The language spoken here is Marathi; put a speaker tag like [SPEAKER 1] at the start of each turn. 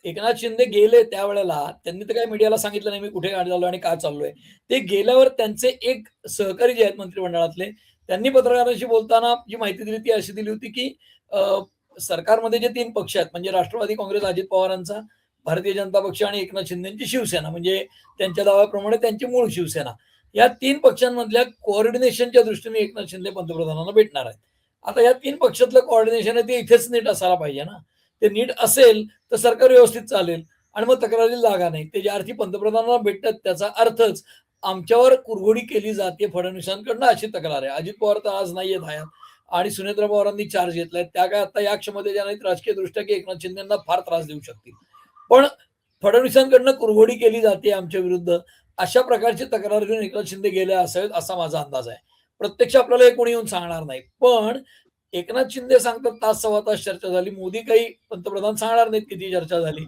[SPEAKER 1] एकनाथ शिंदे गेले त्यावेळेला त्यांनी तर काही मीडियाला सांगितलं नाही मी कुठे चाललोय आणि का चाललोय. ते गेल्यावर त्यांचे एक सहकारी जे आहेत मंत्रिमंडळातले, त्यांनी पत्रकारांशी बोलताना जी माहिती दिली ती अशी दिली होती, की सरकारमध्ये जे 3 पक्ष आहेत म्हणजे राष्ट्रवादी काँग्रेस अजित पवारांचा, भारतीय जनता पक्ष आणि एकनाथ शिंदेची शिवसेना म्हणजे त्यांच्या दाव्याप्रमाणे त्यांची मूळ शिवसेना. या 3 पक्षांमधल्या कोऑर्डिनेशनच्या दृष्टीने एकनाथ शिंदे पंतप्रधानांना भेटणार आहेत. आता या 3 पक्षातलं कोऑर्डिनेशन आहे ते इथेच नीट असायला पाहिजे ना. ते नीट असेल तर सरकार व्यवस्थित चालेल आणि मग तक्रारीला जागा नाही. ते ज्या अर्थी पंतप्रधानांना भेटतात त्याचा अर्थच आमच्यावर कुरघोडी केली जाते फडणवीसांकडनं अशी तक्रार आहे. अजित पवार तर आज नाहीयेत हयात आणि सुनेत्रा पवारांनी चार्ज घेतलाय. त्या काय आता या क्षमतेच्या नाहीत राजकीयदृष्ट्या की एकनाथ शिंदेंना फार त्रास देऊ शकतील. पण फडणवीसांकडनं कुरघोडी केली जाते आमच्या विरुद्ध. अशा प्रकारची तक्रार घेऊन एकनाथ शिंदे गेले असावेत असा माझा अंदाज आहे. प्रत्यक्ष आपल्याला हे कोणी येऊन सांगणार नाही. पण एकनाथ शिंदे सांगतात तास सव्वा तास चर्चा झाली. मोदी काही पंतप्रधान सांगणार नाहीत किती चर्चा झाली.